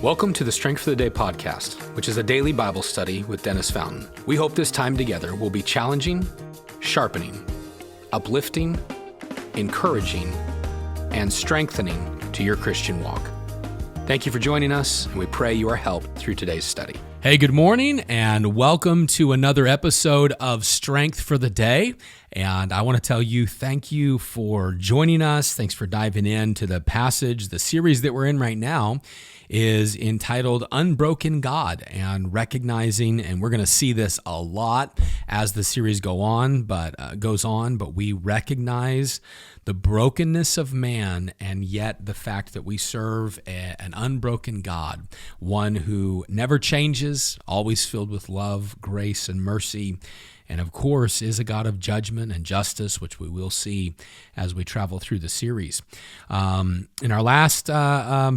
Welcome to the Strength for the Day podcast, which is a daily Bible study with Dennis Fountain. We hope this time together will be challenging, sharpening, uplifting, encouraging, and strengthening to your Christian walk. Thank you for joining us, and we pray you are helped through today's study. Hey, good morning, and welcome to another episode of Strength for the Day. And I want to tell you, thank you for joining us. Thanks for diving into the passage. The series that we're in right now is entitled Unbroken God, and recognizing, and we're going to see this a lot as the series goes on, but we recognize the brokenness of man, and yet the fact that we serve an unbroken God, one who never changes, always filled with love, grace, and mercy, and of course is a God of judgment and justice, which we will see as we travel through the series. In our last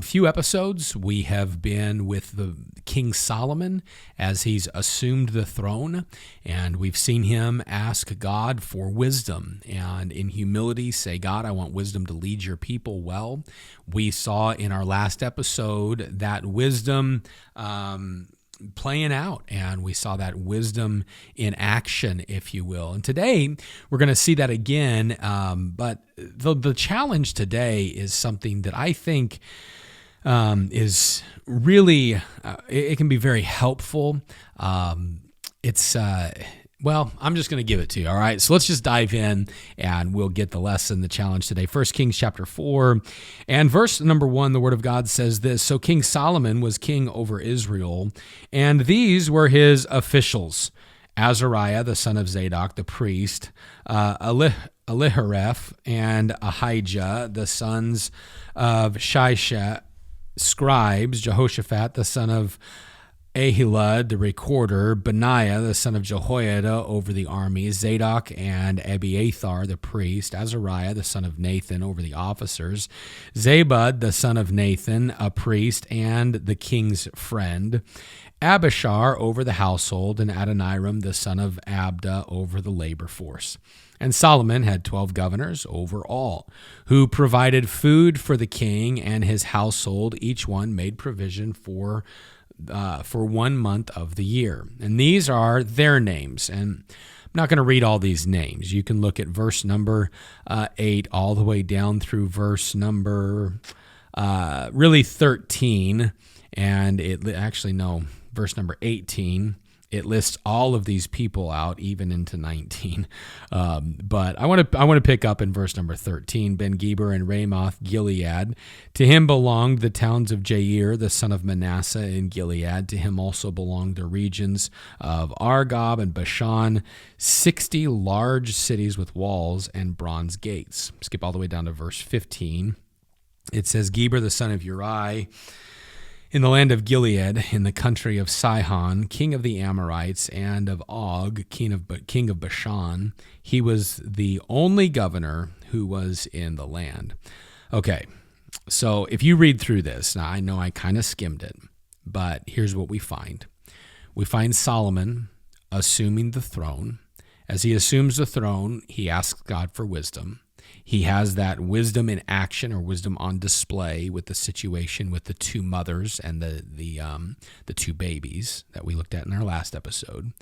few episodes, we have been with the King Solomon as he's assumed the throne, and we've seen him ask God for wisdom, and in humility say, God, I want wisdom to lead your people well. We saw in our last episode that wisdom playing out, and we saw that wisdom in action, if you will. And today we're going to see that again, but the challenge today is something that I think is really, it can be very helpful. I'm just going to give it to you, all right? So let's just dive in, and we'll get the lesson, the challenge today. 1 Kings chapter 4, and verse number 1, the Word of God says this: So King Solomon was king over Israel, and these were his officials: Azariah, the son of Zadok, the priest, Elihareph, and Ahijah, the sons of Shisha, scribes, Jehoshaphat, the son of Ahilud, the recorder, Benaiah, the son of Jehoiada, over the army, Zadok and Abiathar, the priest, Azariah, the son of Nathan, over the officers, Zabud, the son of Nathan, a priest and the king's friend, Abishar over the household, and Adoniram, the son of Abda, over the labor force. And Solomon had 12 governors over all, who provided food for the king and his household. Each one made provision for 1 month of the year. And these are their names. And I'm not going to read all these names. You can look at verse number 8 all the way down through verse number 13. And verse number 18. It lists all of these people out, even into 19. But I want to pick up in verse number 13. Ben-Geber and Ramoth Gilead. To him belonged the towns of Jair, the son of Manasseh, in Gilead. To him also belonged the regions of Argob and Bashan, 60 large cities with walls and bronze gates. Skip all the way down to verse 15. It says, Geber, the son of Uri, in the land of Gilead, in the country of Sihon, king of the Amorites, and of Og, king of Bashan, he was the only governor who was in the land. Okay, so if you read through this, now I know I kind of skimmed it, but here's what we find. We find Solomon assuming the throne. As he assumes the throne, he asks God for wisdom. He has that wisdom in action, or wisdom on display, with the situation with the two mothers and the two babies that we looked at in our last episode.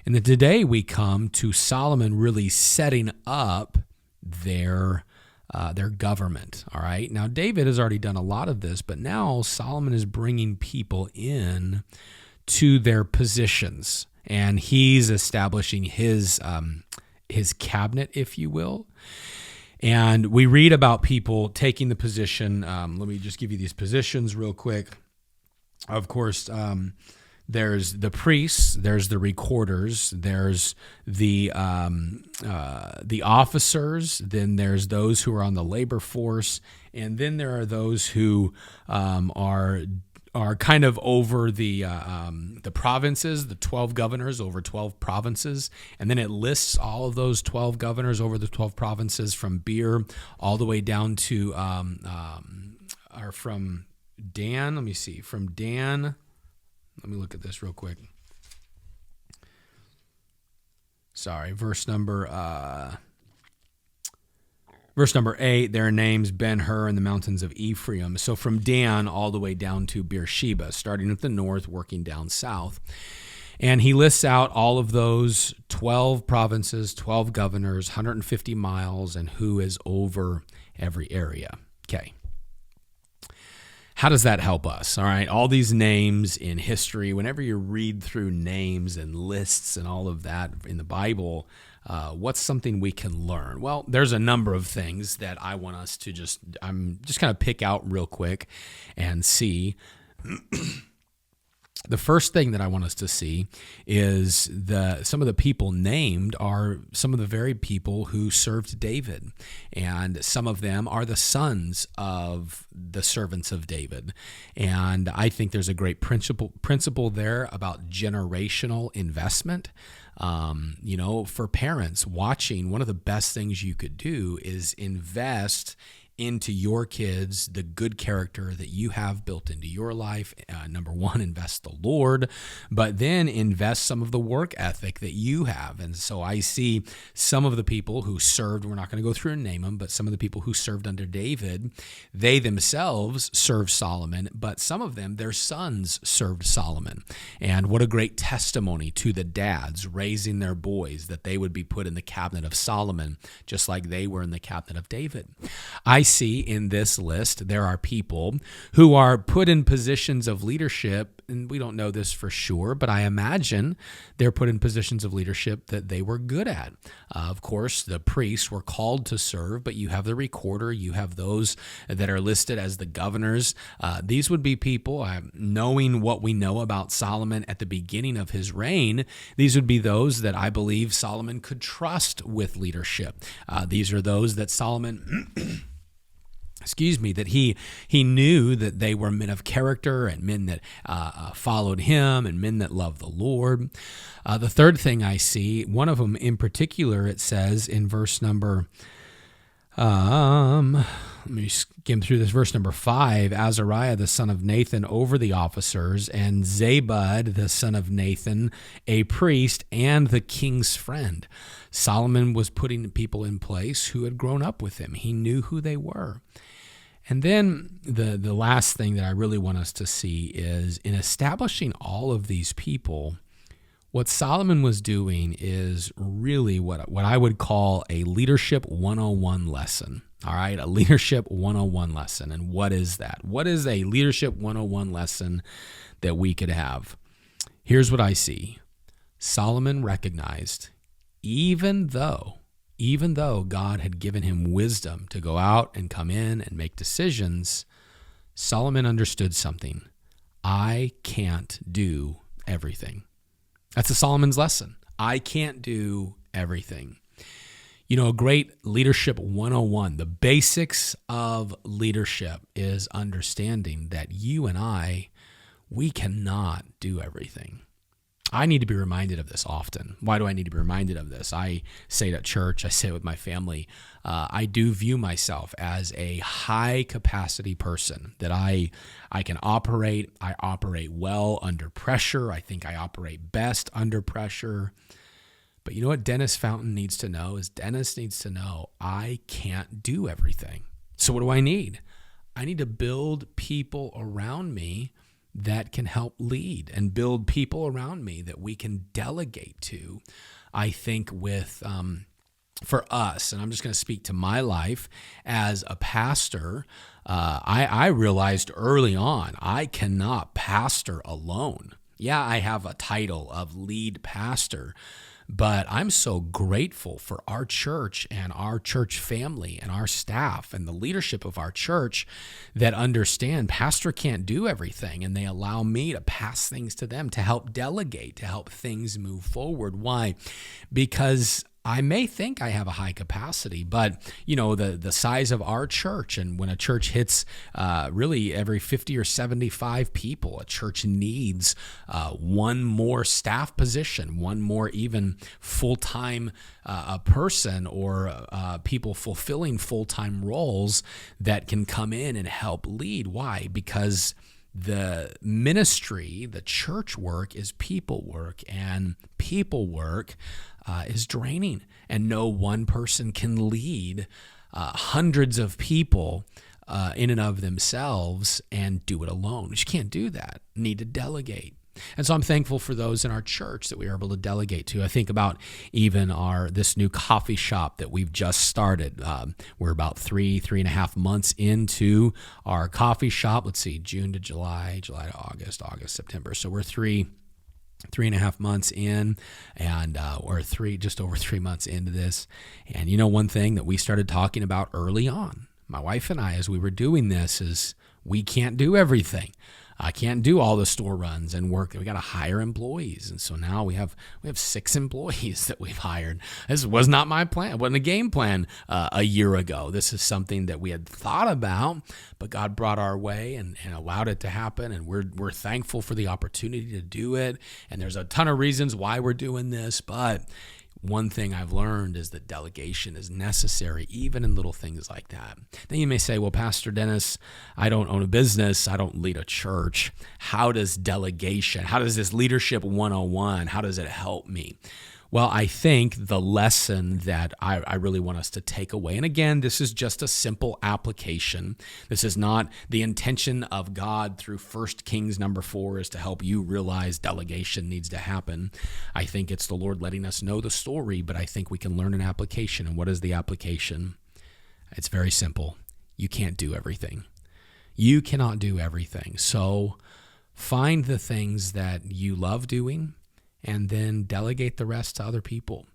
And then today we come to Solomon really setting up their government. All right. Now David has already done a lot of this, but now Solomon is bringing people in to their positions, and he's establishing his cabinet, if you will. And we read about people taking the position. Let me just give you these positions real quick. Of course, there's the priests, there's the recorders, there's the officers, then there's those who are on the labor force, and then there are those who are kind of over the provinces, the 12 governors over 12 provinces, and then it lists all of those 12 governors over the 12 provinces from Beer all the way down to from Dan. Let me see, from Dan. Let me look at this real quick. Sorry, verse number Verse number 8, their names Ben-Hur and the mountains of Ephraim. So from Dan all the way down to Beersheba, starting at the north, working down south. And he lists out all of those 12 provinces, 12 governors, 150 miles, and who is over every area. Okay. How does that help us? All right. All these names in history, whenever you read through names and lists and all of that in the Bible, what's something we can learn? Well, there's a number of things that I want us to I'm just kind of pick out real quick and see. The first thing that I want us to see is some of the people named are some of the very people who served David, and some of them are the sons of the servants of David. And I think there's a great principle there about generational investment. For parents watching, one of the best things you could do is invest into your kids the good character that you have built into your life. Number one, invest the Lord, but then invest some of the work ethic that you have. And so I see some of the people who served, we're not going to go through and name them, but some of the people who served under David, they themselves served Solomon, but some of them, their sons served Solomon. And what a great testimony to the dads raising their boys that they would be put in the cabinet of Solomon, just like they were in the cabinet of David. I see in this list, there are people who are put in positions of leadership, and we don't know this for sure, but I imagine they're put in positions of leadership that they were good at. Of course, the priests were called to serve, but you have the recorder, you have those that are listed as the governors. These would be people, knowing what we know about Solomon at the beginning of his reign, these would be those that I believe Solomon could trust with leadership. These are those that Solomon that he knew that they were men of character and men that followed him and men that loved the Lord. The third thing I see, one of them in particular, it says in verse number, let me skim through this, verse number 5, Azariah the son of Nathan over the officers, and Zabud the son of Nathan, a priest and the king's friend. Solomon was putting people in place who had grown up with him. He knew who they were. And then the last thing that I really want us to see is in establishing all of these people, what Solomon was doing is really what I would call a leadership 101 lesson. All right, a leadership 101 lesson. And what is that? What is a leadership 101 lesson that we could have? Here's what I see. Solomon recognized, even though God had given him wisdom to go out and come in and make decisions, Solomon understood something. I can't do everything. That's a Solomon's lesson. I can't do everything. A great leadership 101, the basics of leadership is understanding that you and we cannot do everything. I need to be reminded of this often. Why do I need to be reminded of this? I say it at church. I say it with my family. I do view myself as a high-capacity person, that I can operate. I operate well under pressure. I think I operate best under pressure. But you know what Dennis Fountain needs to know is Dennis needs to know I can't do everything. So what do I need? I need to build people around me that can help lead and build people around me that we can delegate to. I think for us, and I'm just going to speak to my life as a pastor, I realized early on I cannot pastor alone. Yeah, I have a title of lead pastor, but I'm so grateful for our church and our church family and our staff and the leadership of our church that understand pastor can't do everything, and they allow me to pass things to them to help delegate, to help things move forward. Why? Because I may think I have a high capacity, but the size of our church, and when a church hits really every 50 or 75 people, a church needs one more staff position, one more even full-time person or people fulfilling full-time roles that can come in and help lead. Why? Because the ministry, the church work is people work, and people work is draining, and no one person can lead hundreds of people in and of themselves and do it alone. You can't do that. You need to delegate. And so I'm thankful for those in our church that we are able to delegate to. I think about even this new coffee shop that we've just started. We're about 3.5 months into our coffee shop. Let's see, June to July, July to August, September. So we're 3.5 months in, and or just over 3 months into this. And one thing that we started talking about early on, my wife and I, as we were doing this, is we can't do everything. I can't do all the store runs and work. We got to hire employees. And so now we have 6 employees that we've hired. This was not my plan. It wasn't a game plan a year ago. This is something that we had thought about, but God brought our way and allowed it to happen. And we're thankful for the opportunity to do it. And there's a ton of reasons why we're doing this, but one thing I've learned is that delegation is necessary, even in little things like that. Then you may say, well, Pastor Dennis, I don't own a business. I don't lead a church. How does delegation, how does this leadership 101, how does it help me? Well, I think the lesson that I really want us to take away, and again, this is just a simple application. This is not the intention of God through 1 Kings 4 is to help you realize delegation needs to happen. I think it's the Lord letting us know the story, but I think we can learn an application. And what is the application? It's very simple. You can't do everything. You cannot do everything. So find the things that you love doing, and then delegate the rest to other people.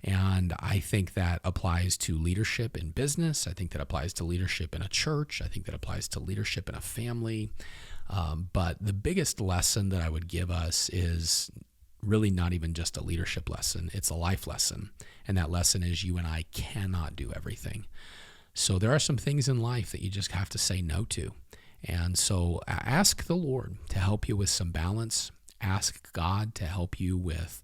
And I think that applies to leadership in business. I think that applies to leadership in a church. I think that applies to leadership in a family. But the biggest lesson that I would give us is really not even just a leadership lesson. It's a life lesson. And that lesson is you and I cannot do everything. So there are some things in life that you just have to say no to. And so ask the Lord to help you with some balance. Ask God to help you with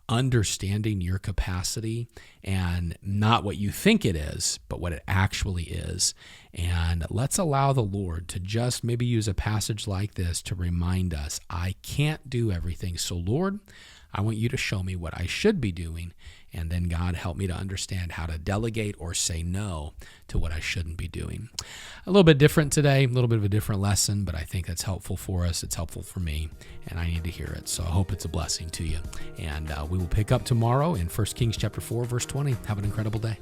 understanding your capacity and not what you think it is, but what it actually is. And let's allow the Lord to just maybe use a passage like this to remind us, I can't do everything. So Lord, I want you to show me what I should be doing. And then God, help me to understand how to delegate or say no to what I shouldn't be doing. A little bit different today, a little bit of a different lesson, but I think that's helpful for us. It's helpful for me, and I need to hear it. So I hope it's a blessing to you. And we will pick up tomorrow in 1 Kings 4, verse 20. Have an incredible day.